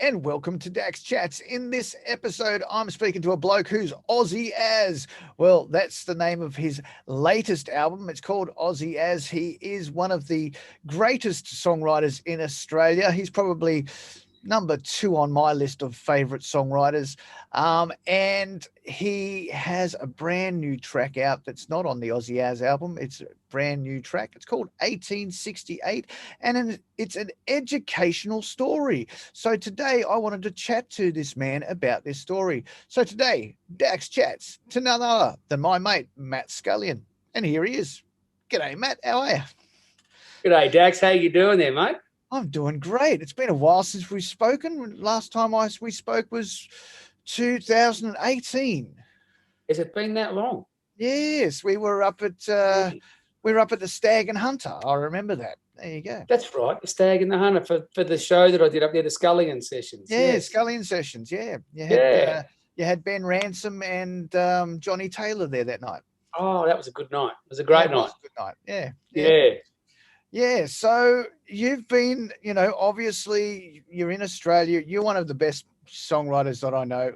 and welcome to Dax Chats. In this episode, I'm speaking to a bloke who's Aussie as. Well, that's the name of his latest album. It's called Aussie As. He is one of the greatest songwriters in Australia. He's probably number 2 on my list of favorite songwriters. And he has a brand new track out that's not on the Aussie As album. It's a brand new track. It's called 1868, and it's an educational story. So today I wanted to chat to this man about this story. So today, Dax Chats to none other than my mate, Matt Scullion. And here he is. G'day, Matt. How are you? G'day, Dax. How you doing there, mate? I'm doing great. It's been a while since we've spoken. Last time we spoke was 2018. Has it been that long? Yes, we were up at the Stag and Hunter. I remember that. There you go. That's right, the Stag and the Hunter for the show that I did up there, the Scullion sessions. Yeah, yes. Scullion sessions. Yeah, you had Ben Ransom and Johnny Taylor there that night. Oh, that was a good night. It was a great night. Was a good night. Yeah. Yeah, so you've been, obviously you're in Australia. You're one of the best songwriters that I know.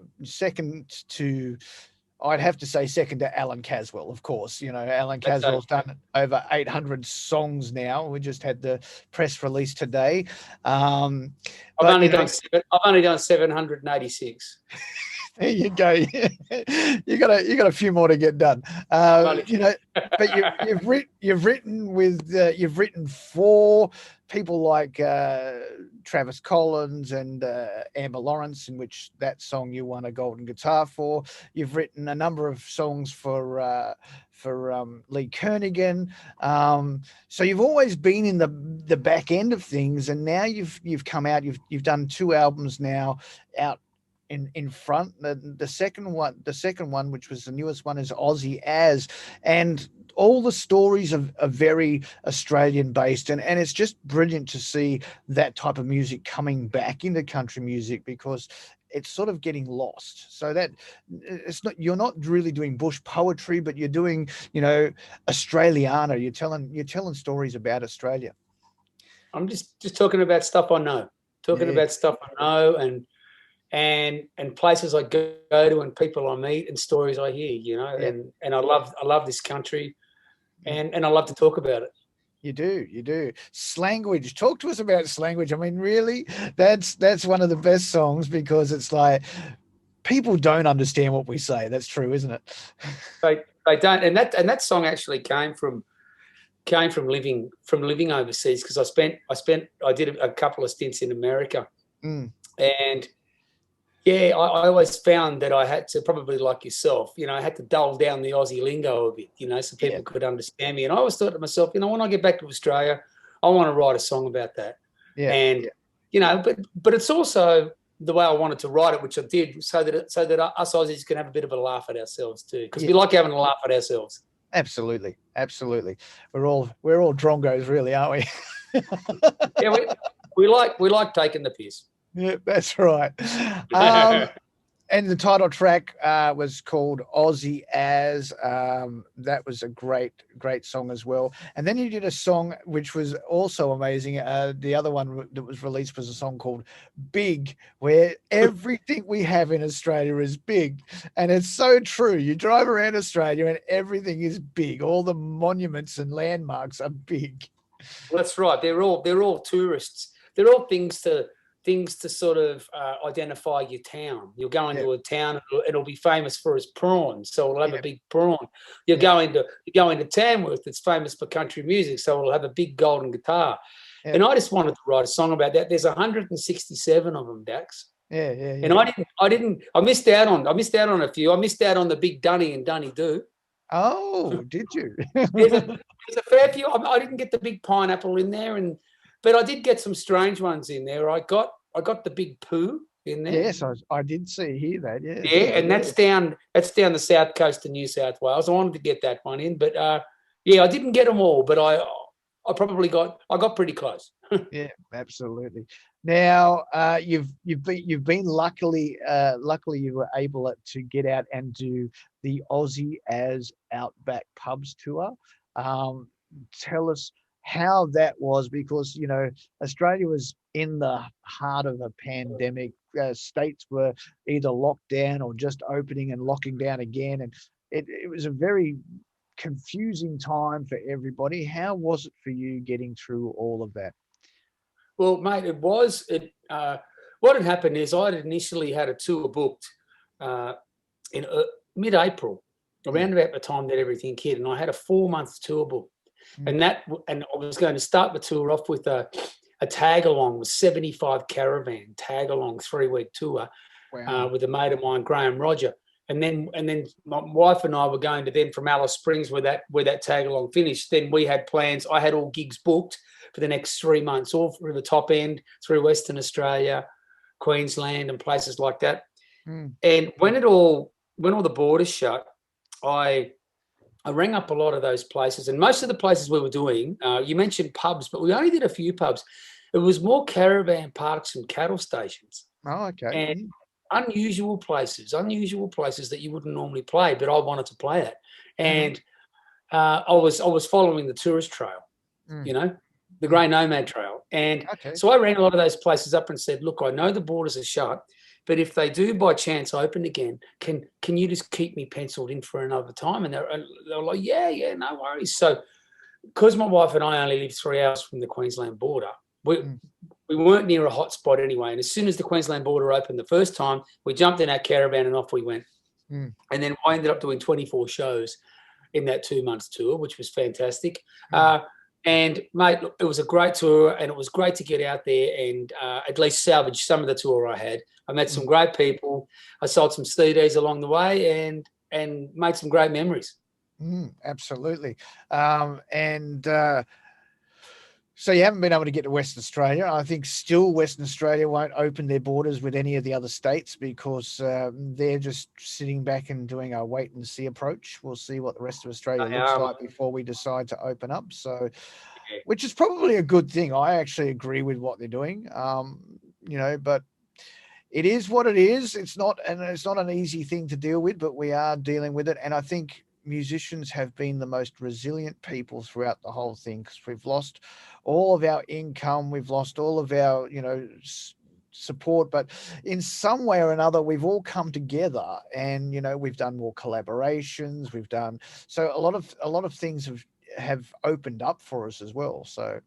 I'd have to say second to Alan Caswell, of course. Alan Caswell's done over 800 songs now. We just had the press release today. I've only done 786. There you go. You got a few more to get done. But you've written for people like Travis Collins and Amber Lawrence, in which that song you won a golden guitar for. You've written a number of songs for Lee Kernaghan. So you've always been in the back end of things, and now you've come out. You've done 2 albums now out in front. The second one, which was the newest one, is Aussie As, and all the stories are very Australian based, and it's just brilliant to see that type of music coming back into country music, because it's sort of getting lost. So that you're not really doing bush poetry, but you're doing Australiana. You're telling stories about Australia. I'm just talking about stuff I know. About stuff I know, and places I go to, and people I meet, and stories I hear, and I love this country, and I love to talk about it. You do. Slanguage. Talk to us about Slanguage. I mean, really, that's one of the best songs, because it's like people don't understand what we say. That's true, isn't it? They don't, and that song actually came from living overseas, because I did a couple of stints in America, and yeah, I always found that I had to, probably like yourself, I had to dull down the Aussie lingo a bit, so people could understand me. And I always thought to myself, when I get back to Australia, I want to write a song about that. Yeah. And but it's also the way I wanted to write it, which I did, so that us Aussies can have a bit of a laugh at ourselves too, because we like having a laugh at ourselves. Absolutely. We're all drongos, really, aren't we? Yeah, we like taking the piss. Yeah, that's right. And the title track was called Aussie As. That was a great song as well. And then you did a song which was also amazing. The other one that was released was a song called Big, where everything we have in Australia is big. And it's so true. You drive around Australia and everything is big. All the monuments and landmarks are big. Well, that's right. They're all tourists. They're all things to sort of identify your town. You'll go into a town, it'll be famous for its prawns, so it'll have a big prawn. You're going to Tamworth, it's famous for country music, so it'll have a big golden guitar. Yeah. And I just wanted to write a song about that. There's 167 of them, Dax. Yeah. And I missed out on a few. I missed out on the Big Dunny and Dunny Do. Oh, did you? there's a fair few. I didn't get the Big Pineapple in there, but I did get some strange ones in there. I got the Big Pooh in there. Yes, I did hear that. Yeah. Yeah, and that's down the south coast of New South Wales. I wanted to get that one in, but I didn't get them all. But I got pretty close. Yeah, absolutely. Now you've been luckily you were able to get out and do the Aussie As Outback Pubs tour. Tell us how that was, because Australia was in the heart of a pandemic. States were either locked down or just opening and locking down again. And it was a very confusing time for everybody. How was it for you getting through all of that? Well, mate, it was. What had happened is I had initially had a tour booked in mid-April, around about the time that everything hit, and I had a 4-month tour book, and I was going to start the tour off with a tag along with 75 caravan tag along 3-week tour. Wow. With a mate of mine, Graham Roger, and then my wife and I were going to then from Alice Springs where that tag along finished. Then we had plans. I had all gigs booked for the next 3 months, all through the top end, through Western Australia, Queensland, and places like that. And when all the borders shut, I rang up a lot of those places, and most of the places we were doing, you mentioned pubs, but we only did a few pubs. It was more caravan parks and cattle stations. Oh, okay. And unusual places that you wouldn't normally play, but I wanted to play at. And I was following the tourist trail, the Grey Nomad Trail. And so I ran a lot of those places up and said, look, I know the borders are shut, but if they do by chance open again, can you just keep me penciled in for another time? And they were like, yeah, no worries. So because my wife and I only live 3 hours from the Queensland border, we weren't near a hot spot anyway. And as soon as the Queensland border opened the first time, we jumped in our caravan and off we went. And then I ended up doing 24 shows in that 2 months tour, which was fantastic. And, mate, look, it was a great tour, and it was great to get out there and at least salvage some of the tour I had. I met some great people. I sold some CDs along the way and made some great memories. Absolutely. So you haven't been able to get to Western Australia. I think still Western Australia won't open their borders with any of the other states because they're just sitting back and doing a wait and see approach. We'll see what the rest of Australia looks like before we decide to open up. So, which is probably a good thing. I actually agree with what they're doing. But it is what it is. It's not an easy thing to deal with, but we are dealing with it. And I think musicians have been the most resilient people throughout the whole thing because we've lost all of our income, we've lost all of our support, but in some way or another we've all come together and we've done more collaborations, we've done so a lot of things have opened up for us as well. So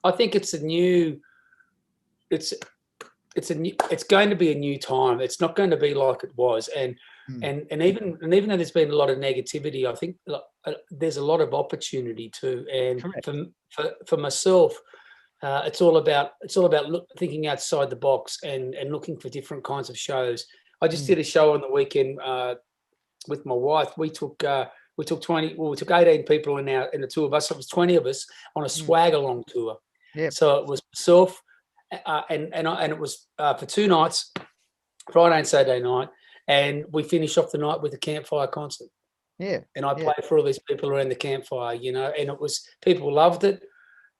I think it's going to be a new time. It's not going to be like it was. And even though there's been a lot of negativity, I think there's a lot of opportunity too. And for myself, it's all about thinking outside the box and looking for different kinds of shows. I just did a show on the weekend with my wife. We took 18 people in the tour bus. It was 20 of us on a swag along tour. Yeah. So it was myself, and it was for 2 nights, Friday and Saturday night. And we finished off the night with a campfire concert. Yeah. And I played for all these people around the campfire, and it was, people loved it.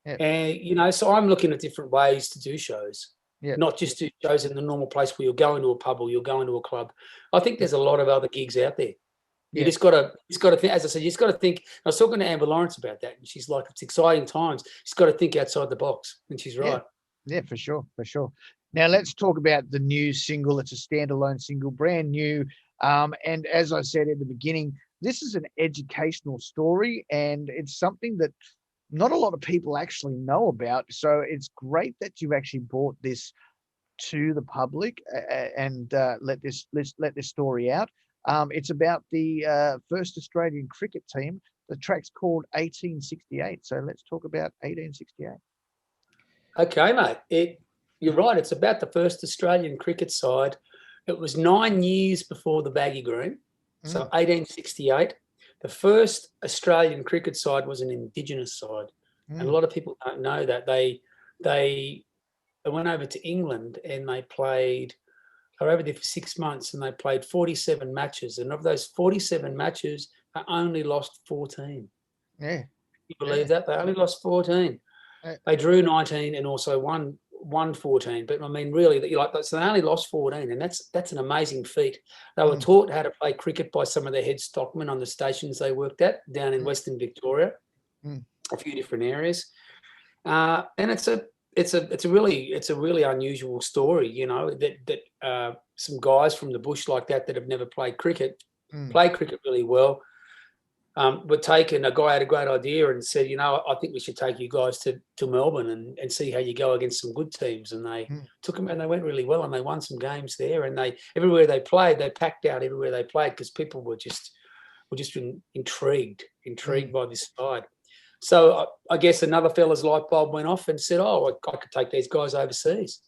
Yeah. And, so I'm looking at different ways to do shows, not just do shows in the normal place where you're going to a pub or you're going to a club. I think there's a lot of other gigs out there. You just got to think, as I said, you just got to think. I was talking to Amber Lawrence about that, and she's like, it's exciting times. She's got to think outside the box, and she's right. Yeah, for sure. Now let's talk about the new single. It's a standalone single, brand new. And as I said at the beginning, this is an educational story, and it's something that not a lot of people actually know about. So it's great that you've actually brought this to the public and let this story out. It's about the first Australian cricket team. The track's called 1868. So let's talk about 1868. Okay, mate. You're right. It's about the first Australian cricket side. It was 9 years before the baggy green. So 1868. The first Australian cricket side was an Indigenous side. And a lot of people don't know that. They went over to England and they were over there for 6 months and they played 47 matches. And of those 47 matches, they only lost 14. Yeah. You believe that? They only lost 14. They drew 19 and also won 14. But I mean, really, so they only lost 14, and that's an amazing feat. They were taught how to play cricket by some of the head stockmen on the stations they worked at down in Western Victoria, a few different areas. And it's a really unusual story, you know, that some guys from the bush like that have never played cricket, play cricket really well. But a guy had a great idea and said, you know, I think we should take you guys to Melbourne and see how you go against some good teams. And they took them, and they went really well, and they won some games there. And everywhere they played, they packed out everywhere they played because people were just intrigued by this side. So I guess another fella's light bulb went off and said, oh, I could take these guys overseas.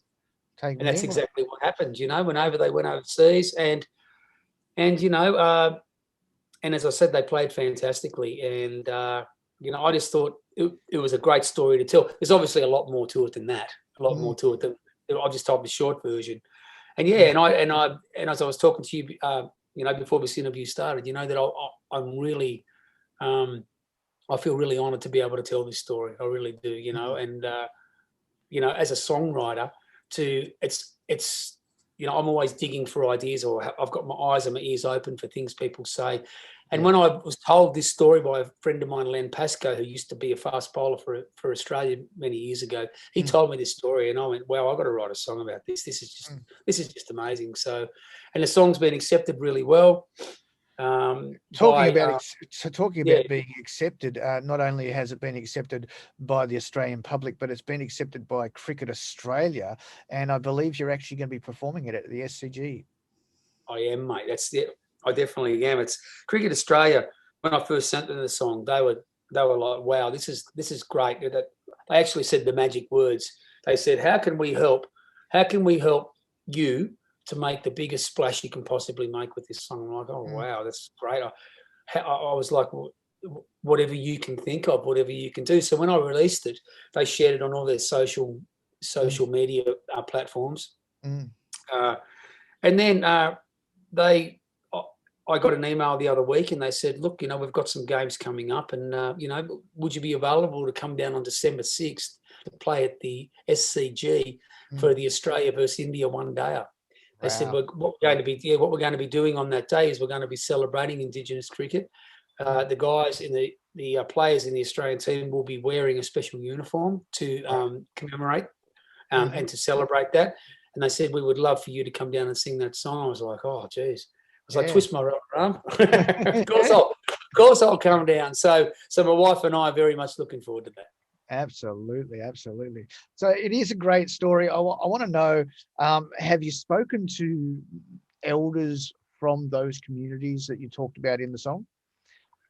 And that's exactly what happened, you know, they went overseas and you know, and as I said, they played fantastically. And, you know, I just thought it was a great story to tell. There's obviously a lot more to it than that, more to it than I've just told the short version. And yeah, and as I was talking to you, you know, before this interview started, you know, that I'm really, I feel really honoured to be able to tell this story. I really do, you know, and, you know, as a songwriter it's, you know, I'm always digging for ideas, or I've got my eyes and my ears open for things people say. And when I was told this story by a friend of mine, Len Pascoe, who used to be a fast bowler for Australia many years ago, he told me this story, and I went, "Wow, I've got to write a song about this. This is just amazing." So, and the song's been accepted really well. Talking about being accepted, not only has it been accepted by the Australian public, but it's been accepted by Cricket Australia, and I believe you're actually going to be performing it at the SCG. I am, mate. I definitely am. It's Cricket Australia. When I first sent them the song, they were like, "Wow, this is great." They actually said the magic words. They said, "How can we help? How can we help you to make the biggest splash you can possibly make with this song?" I'm like, "Oh, wow, that's great." I was like, well, whatever you can think of, whatever you can do. So when I released it, they shared it on all their social media platforms. And then I got an email the other week, and they said, "Look, you know, we've got some games coming up, and you know, would you be available to come down on December 6th to play at the SCG for the Australia versus India one-dayer?" They said, what we're going to be doing on that day is we're going to be celebrating Indigenous cricket. The guys in the players in the Australian team will be wearing a special uniform to commemorate and to celebrate that. And they said, "We would love for you to come down and sing that song." I was like, "Oh, geez." I was like, twist my rubber arm. Of course I'll come down. So my wife and I are very much looking forward to that. Absolutely. So it is a great story. I want to know, have you spoken to elders from those communities that you talked about in the song?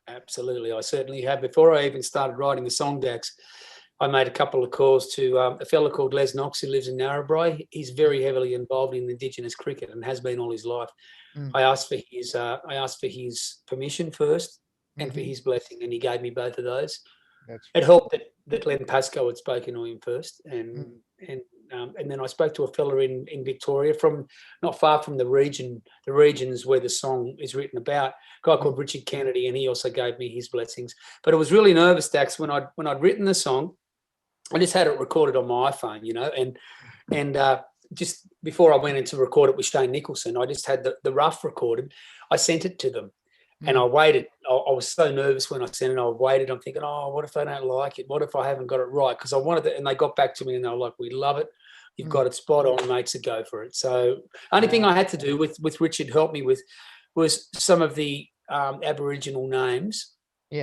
Absolutely, I certainly have. Before I even started writing the song, Dax, I made a couple of calls to a fella called Les Knox who lives in Narrabri. He's very heavily involved in Indigenous cricket and has been all his life. I asked for his permission first and for his blessing, and he gave me both of those. It helped that Len Pascoe had spoken to him first, and then I spoke to a fella in Victoria, from not far from the regions where the song is written about, a guy called Richard Kennedy, and he also gave me his blessings. But I was really nervous, Dax, when I'd written the song. I just had it recorded on my iPhone, you know, and just before I went in to record it with Shane Nicholson, I just had the rough recorded. I sent it to them. And I waited. I was so nervous when I sent it. I waited. I'm thinking, oh, what if they don't like it? What if I haven't got it right? Because I wanted it. And they got back to me and they were like, "We love it. You've got it spot on, mate, so go for it." So only thing I had to do with Richard helped me with was some of the Aboriginal names,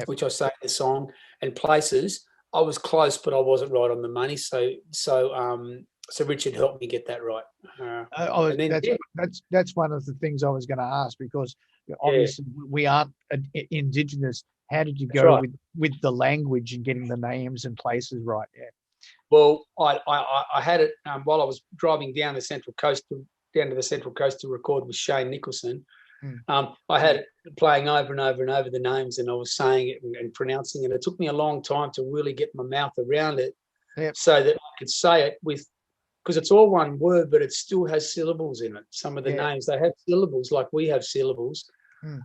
which I say in the song, and places. I was close, but I wasn't right on the money. So Richard helped me get that right. That's one of the things I was going to ask, because obviously we aren't Indigenous. How did you go with the language and getting the names and places right? Yeah. Well, I had it while I was driving down to the Central Coast to record with Shane Nicholson. I had it playing over and over and over the names, and I was saying it and pronouncing it. It took me a long time to really get my mouth around it, so that I could say it because it's all one word, but it still has syllables in it. Some of the names, they have syllables like we have syllables,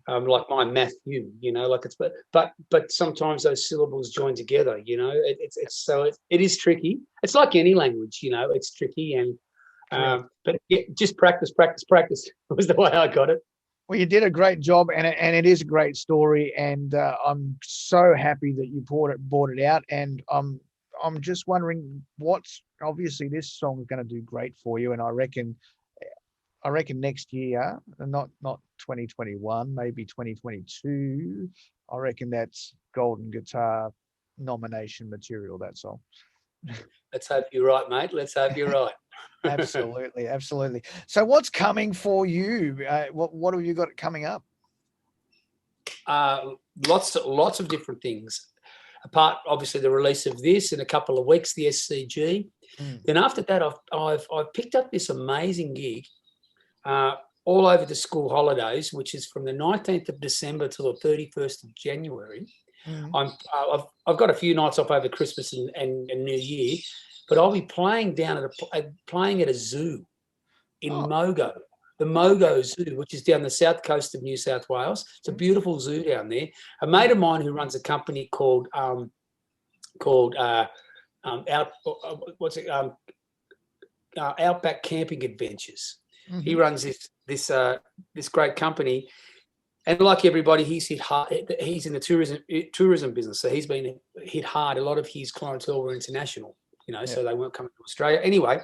like my Matthew, you know, like it's but sometimes those syllables join together, you know. It is tricky. It's like any language, you know. It's tricky, and but just practice was the way I got it. Well, you did a great job, and it is a great story, and I'm so happy that you brought it out, and I'm just wondering obviously this song is going to do great for you, and I reckon next year, not 2021, maybe 2022. I reckon that's Golden Guitar nomination material. That's all. Let's hope you're right, mate. Let's hope you're right. Absolutely, absolutely. So, what's coming for you? What have you got coming up? Lots of different things. Apart, obviously, the release of this in a couple of weeks, the SCG. Then after that, I've picked up this amazing gig all over the school holidays, which is from the 19th of December to the 31st of January. I've got a few nights off over Christmas and New Year, but I'll be playing down at a zoo in Mogo, the Mogo Zoo, which is down the south coast of New South Wales. It's a beautiful zoo down there. A mate of mine who runs a company called Outback Camping Adventures. He runs this great company, and like everybody, he's hit hard. He's in the tourism business, so he's been hit hard. A lot of his clientele were international, so they weren't coming to Australia. Anyway,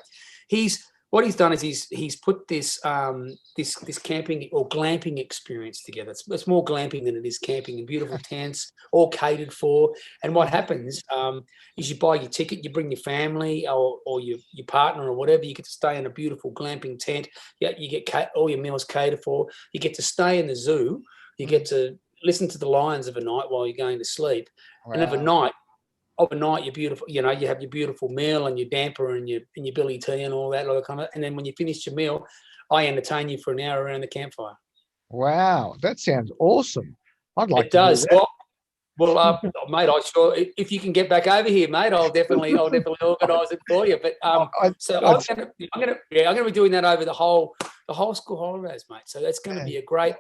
what he's done is he's put this camping or glamping experience together. It's more glamping than it is camping, in beautiful tents, all catered for. And what happens is you buy your ticket, you bring your family or your partner or whatever. You get to stay in a beautiful glamping tent. You get all your meals catered for. You get to stay in the zoo. You get to listen to the lions overnight while you're going to sleep. Wow. And overnight, you're beautiful. You have your beautiful meal and your damper and your billy tea and all that kind of. And then when you finish your meal, I entertain you for an hour around the campfire. Wow, that sounds awesome. I'd like. It to does. Do that. Well, mate, if you can get back over here, mate, I'll definitely organise it for you. But I'm gonna be doing that over the whole school holidays, mate. So that's going to be a great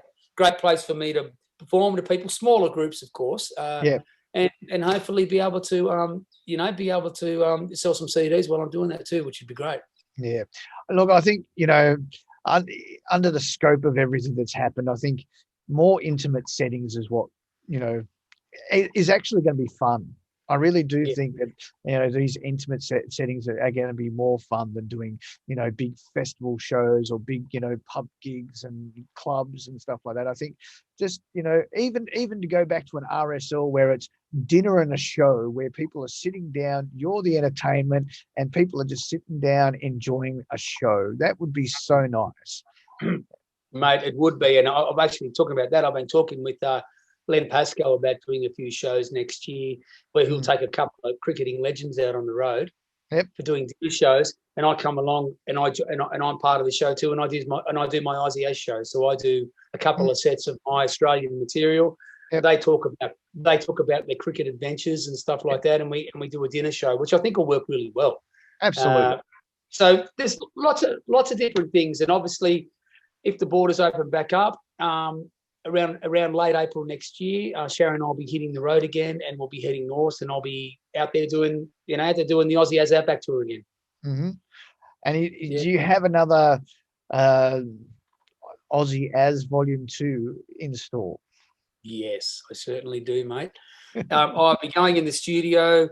place for me to perform to people, smaller groups, of course. And hopefully be able to sell some CDs while I'm doing that too, which would be great. Yeah, look, I think under the scope of everything that's happened, I think more intimate settings is what is actually going to be fun. I really do think that these intimate settings are going to be more fun than doing big festival shows or big pub gigs and clubs and stuff like that. I think just even to go back to an RSL where it's dinner and a show where people are sitting down, you're the entertainment, and people are just sitting down enjoying a show. That would be so nice, mate. It would be, and I'm actually talking about that. I've been talking with Len Pascoe about doing a few shows next year where he'll take a couple of cricketing legends out on the road for doing dinner shows, and I come along and I'm part of the show too, and I do my Aussie Ace show. So I do a couple of sets of my Australian material. They talk about their cricket adventures and stuff like that, and we do a dinner show, which I think will work really well. Absolutely. So there's lots of different things, and obviously, if the borders open back up, around late April next year, Sharon and I'll be hitting the road again, and we'll be heading north, and I'll be out there doing the Aussie Az Outback tour again. Mm-hmm. And do you have another Aussie Az Volume 2 in store? Yes, I certainly do, mate. I'll be going in the studio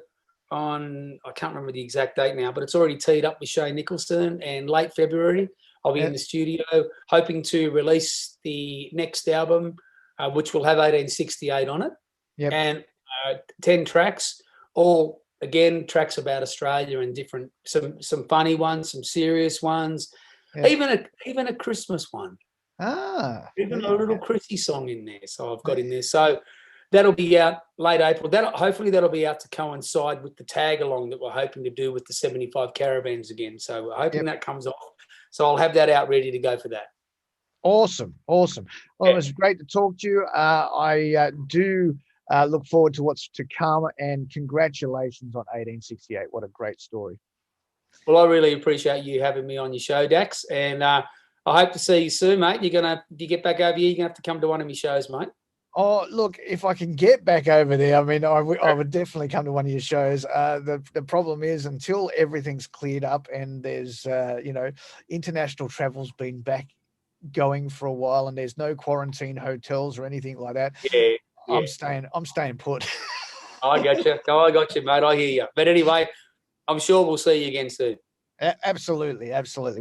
on, I can't remember the exact date now, but it's already teed up with Shane Nicholson, and late February I'll be in the studio hoping to release the next album, which will have 1868 on it, and 10 tracks, all, again, tracks about Australia and different, some funny ones, some serious ones, even a Christmas one. Even a little Chrissy song in there. So I've got in there. So that'll be out late April. Hopefully that'll be out to coincide with the tag along that we're hoping to do with the 75 caravans again. So we're hoping that comes off. So I'll have that out ready to go for that. Awesome. Well, it was great to talk to you. I do look forward to what's to come, and congratulations on 1868. What a great story. Well, I really appreciate you having me on your show, Dax, and I hope to see you soon, mate. If you get back over here, you're going to have to come to one of my shows, mate. Oh, look, if I can get back over there, I mean, I would definitely come to one of your shows. The problem is, until everything's cleared up and there's, international travel's been back going for a while, and there's no quarantine hotels or anything like that. I'm staying put. I got you, mate. I hear you. But anyway, I'm sure we'll see you again soon. Absolutely.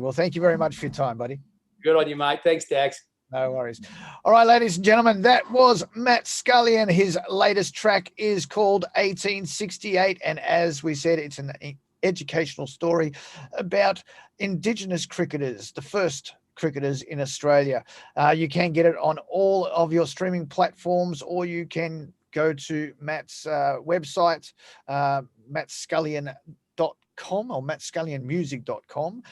Well, thank you very much for your time, buddy. Good on you, mate. Thanks, Dax. No worries. All right, ladies and gentlemen, that was Matt Scullion. His latest track is called 1868. And as we said, it's an educational story about Indigenous cricketers, the first cricketers in Australia. You can get it on all of your streaming platforms, or you can go to Matt's website, mattscullion.com or mattscullionmusic.com,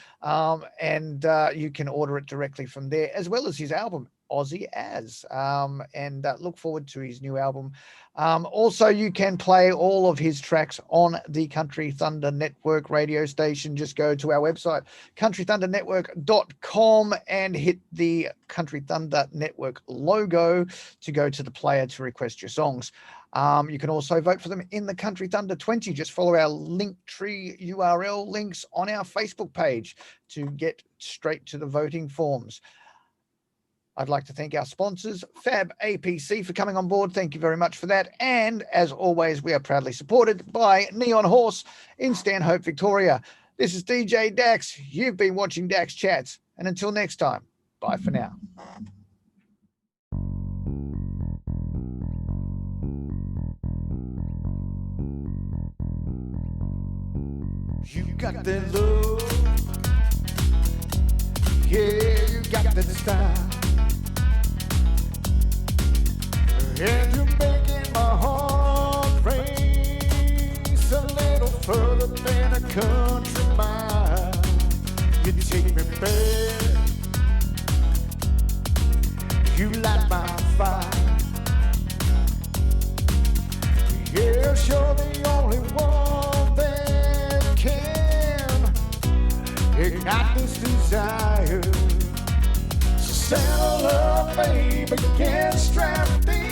and you can order it directly from there, as well as his album Aussie As, and look forward to his new album. Also, you can play all of his tracks on the Country Thunder Network radio station. Just go to our website, countrythundernetwork.com, and hit the Country Thunder Network logo to go to the player to request your songs. You can also vote for them in the Country Thunder 20. Just follow our Linktree URL links on our Facebook page to get straight to the voting forms. I'd like to thank our sponsors, Fab APC, for coming on board. Thank you very much for that. And as always, we are proudly supported by Neon Horse in Stanhope, Victoria. This is DJ Dax. You've been watching Dax Chats. And until next time, bye for now. You got that love, yeah, you got that style, and you're making my heart race a little further than a country mile. You take me back, you light my fire. Yeah, you're the only one that can ignite this desire. So settle up, baby, get strapped in.